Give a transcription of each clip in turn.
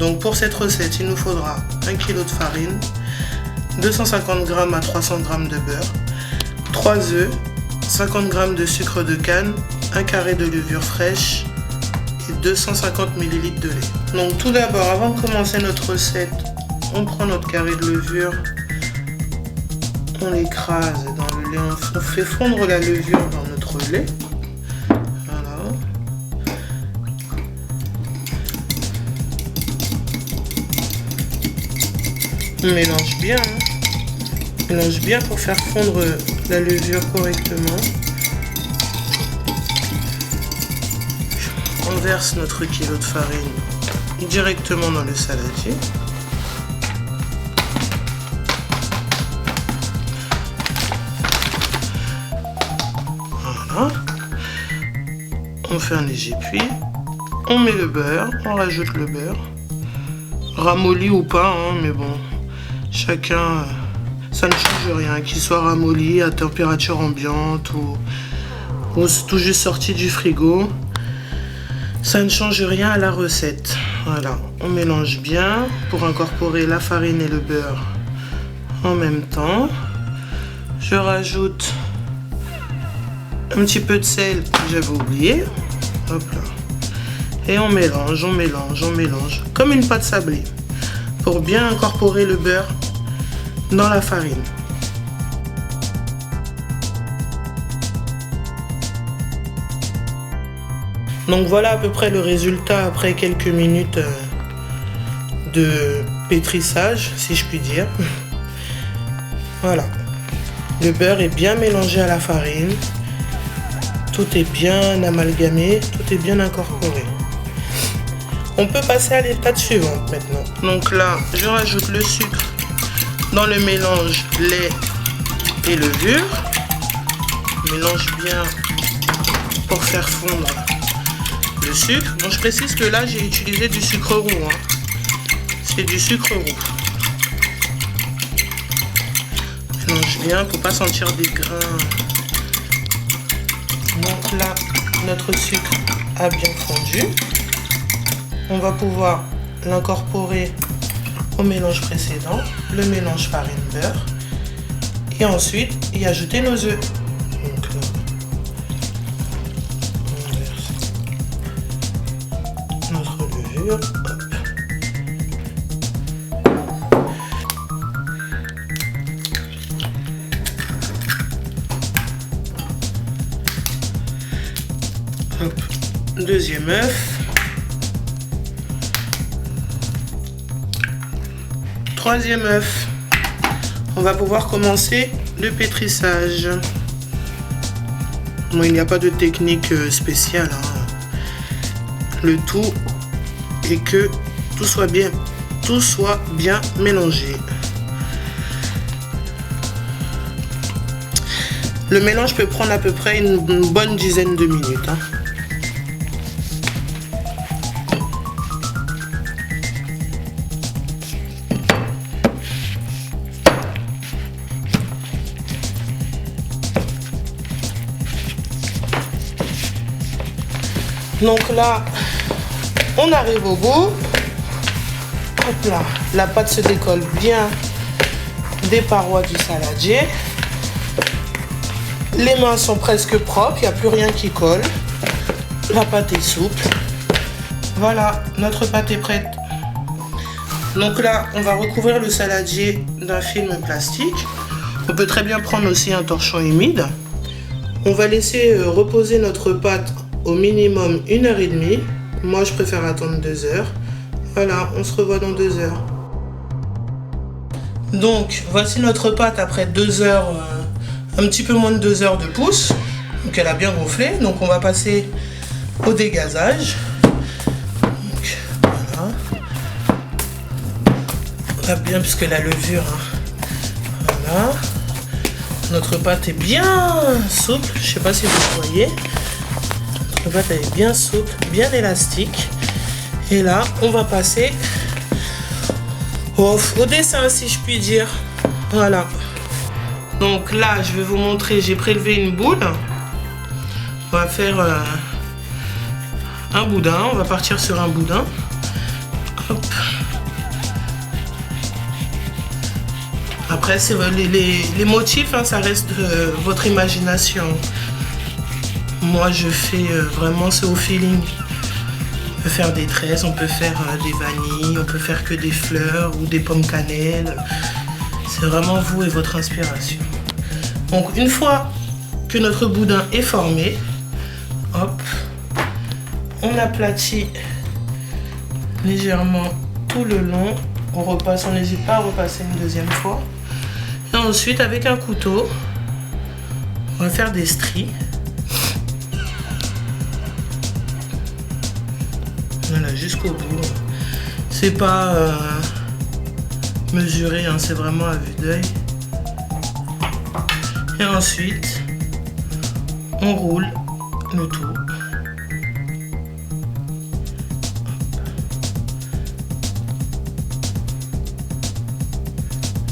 Donc pour cette recette, il nous faudra 1 kg de farine, 250 g à 300 g de beurre, 3 œufs, 50 g de sucre de canne, 1 carré de levure fraîche et 250 ml de lait. Donc tout d'abord, avant de commencer notre recette, on prend notre carré de levure, on l'écrase dans le lait, on fait fondre la levure dans notre lait. Voilà. On mélange bien, On mélange bien pour faire fondre la levure correctement. On verse notre kilo de farine directement dans le saladier. Voilà. On fait un léger pli. On met le beurre, on rajoute le beurre. Ramolli ou pas, mais bon, chacun, ça ne change rien, qu'il soit ramolli à température ambiante ou tout juste sorti du frigo. Ça ne change rien à la recette. Voilà, on mélange bien pour incorporer la farine et le beurre en même temps. Je rajoute un petit peu de sel que j'avais oublié. Hop là. Et on mélange, on mélange, on mélange comme une pâte sablée pour bien incorporer le beurre dans la farine. Donc voilà à peu près le résultat après quelques minutes de pétrissage, si je puis dire. Voilà. Le beurre est bien mélangé à la farine. Tout est bien amalgamé, tout est bien incorporé. On peut passer à l'étape suivante maintenant. Donc là, je rajoute le sucre dans le mélange lait et levure. Je mélange bien pour faire fondre le sucre. Donc je précise que là j'ai utilisé du sucre roux. C'est du sucre roux. Je mélange bien pour pas sentir des grains. Donc là, notre sucre a bien fondu. On va pouvoir l'incorporer au mélange précédent, le mélange farine-beurre. Et ensuite, y ajouter nos œufs. Donc là, on verse notre levure. Hop. Deuxième œuf. Troisième œuf. On va pouvoir commencer le pétrissage. Bon, il n'y a pas de technique spéciale. Le tout est que tout soit bien mélangé. Le mélange peut prendre à peu près une bonne dizaine de minutes. Donc là, on arrive au bout. Hop là, la pâte se décolle bien des parois du saladier. Les mains sont presque propres, il n'y a plus rien qui colle. La pâte est souple. Voilà, notre pâte est prête. Donc là, on va recouvrir le saladier d'un film plastique. On peut très bien prendre aussi un torchon humide. On va laisser reposer notre pâte au minimum 1h30. Moi, je préfère attendre 2 heures. Voilà, on se revoit dans 2 heures. Donc, voici notre pâte après 2 heures, un petit peu moins de 2 heures de pouce. Donc, elle a bien gonflé. Donc, on va passer au dégazage. Donc, voilà. On va bien, puisque la levure, voilà. Notre pâte est bien souple. Je ne sais pas si vous voyez. Notre pâte est bien souple, bien élastique. Et là, on va passer au dessin, si je puis dire. Voilà. Donc là, je vais vous montrer, j'ai prélevé une boule. On va faire un boudin. On va partir sur un boudin. Hop. Après, c'est les motifs, hein, ça reste votre imagination. Moi, je fais vraiment, c'est au feeling. On peut faire des tresses, on peut faire des vanilles, on peut faire que des fleurs ou des pommes cannelle. C'est vraiment vous et votre inspiration. Donc, une fois que notre boudin est formé, hop, on aplatit légèrement tout le long. On repasse, on n'hésite pas à repasser une deuxième fois. Et ensuite, avec un couteau, on va faire des stries. Voilà, jusqu'au bout. C'est pas mesuré, hein, c'est vraiment à vue d'œil. Et ensuite, on roule le tout.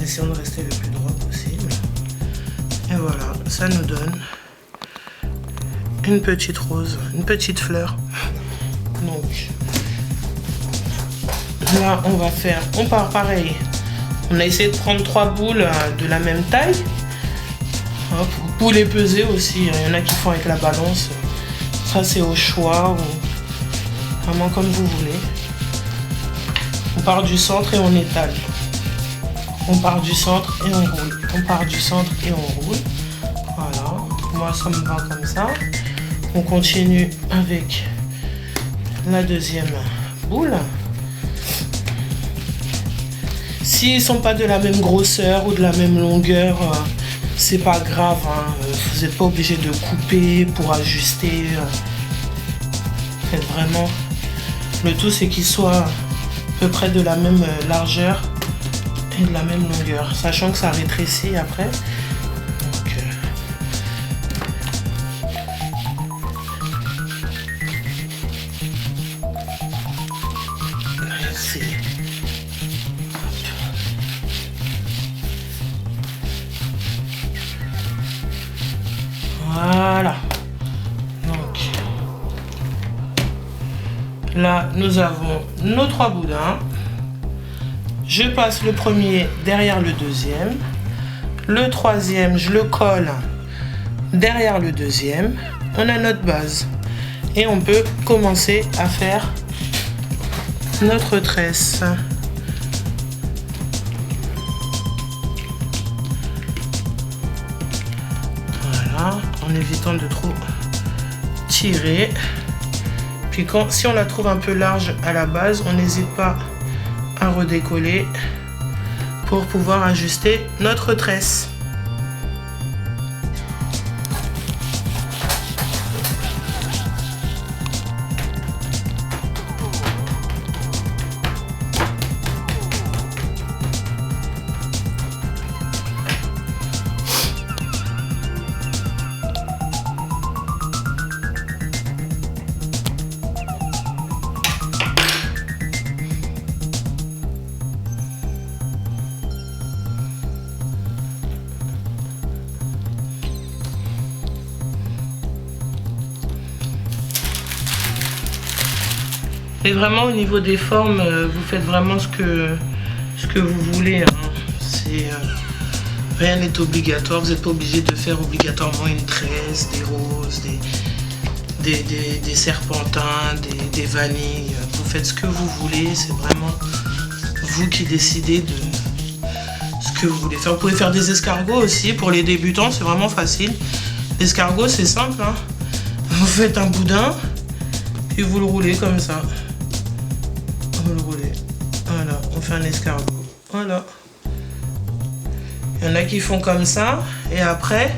Essayons de rester le plus droit possible. Et voilà, ça nous donne une petite rose, une petite fleur. Donc là, on part pareil. On a essayé de prendre 3 boules de la même taille. Hop, vous pouvez les peser aussi. Il y en a qui font avec la balance. Ça, c'est au choix. Ou vraiment comme vous voulez. On part du centre et on étale. On part du centre et on roule. On part du centre et on roule. Voilà. Moi, ça me va comme ça. On continue avec la deuxième boule. S'ils ne sont pas de la même grosseur ou de la même longueur, c'est pas grave, hein. Vous n'êtes pas obligé de couper pour ajuster. Faites vraiment. Le tout, c'est qu'ils soient à peu près de la même largeur et de la même longueur, sachant que ça rétrécit après. Donc, voilà. Donc là, nous avons nos 3 boudins. Je passe le premier derrière le deuxième. Le troisième, je le colle derrière le deuxième. On a notre base. Et on peut commencer à faire notre tresse. Voilà, en évitant de trop tirer. Puis si on la trouve un peu large à la base, on n'hésite pas à redécoller pour pouvoir ajuster notre tresse. Et vraiment au niveau des formes, vous faites vraiment ce que vous voulez, hein. Rien n'est obligatoire, vous n'êtes pas obligé de faire obligatoirement une tresse, des roses, des serpentins, des vanilles. Vous faites ce que vous voulez, c'est vraiment vous qui décidez de ce que vous voulez faire. Vous pouvez faire des escargots aussi, pour les débutants c'est vraiment facile. L'escargot c'est simple, hein. Vous faites un boudin, puis vous le roulez comme ça. Vous le roulez. Voilà, on fait un escargot. Voilà. Il y en a qui font comme ça et après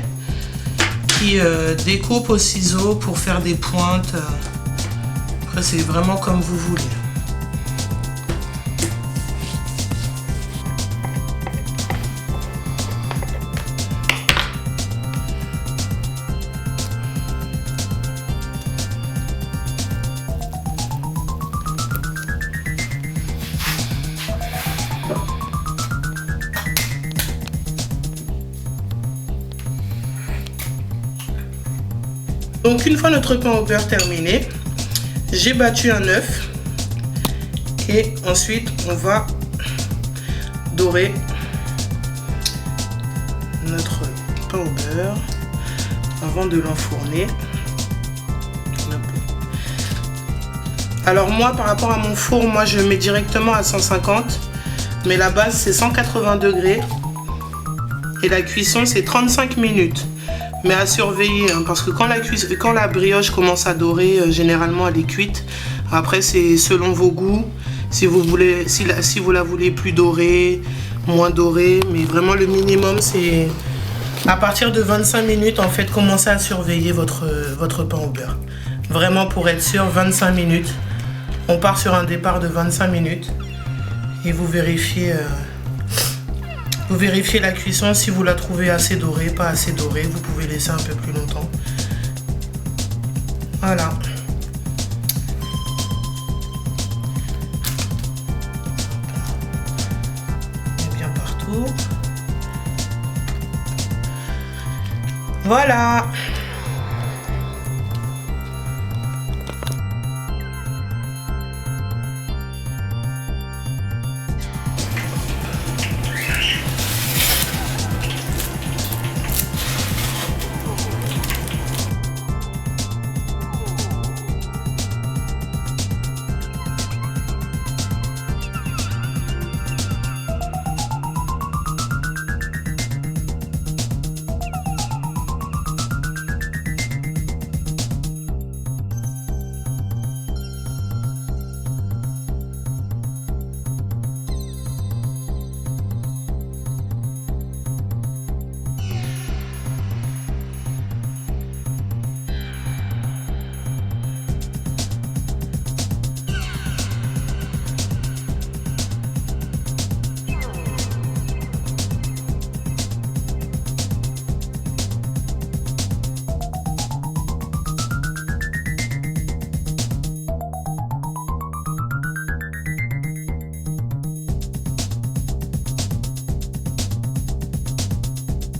qui découpent au ciseau pour faire des pointes. Après c'est vraiment comme vous voulez. Donc une fois notre pain au beurre terminé, j'ai battu un œuf et ensuite on va dorer notre pain au beurre avant de l'enfourner. Alors moi, par rapport à mon four, moi je mets directement à 150, mais la base c'est 180 degrés et la cuisson c'est 35 minutes. Mais à surveiller, hein, parce que quand la brioche commence à dorer, généralement elle est cuite. Après c'est selon vos goûts, si vous la voulez plus dorée, moins dorée, mais vraiment le minimum c'est à partir de 25 minutes en fait, commencez à surveiller votre pain au beurre. Vraiment pour être sûr, 25 minutes. On part sur un départ de 25 minutes et vous vérifiez la cuisson. Si vous la trouvez assez dorée, pas assez dorée, vous pouvez laisser un peu plus longtemps. Voilà. Et bien partout. Voilà.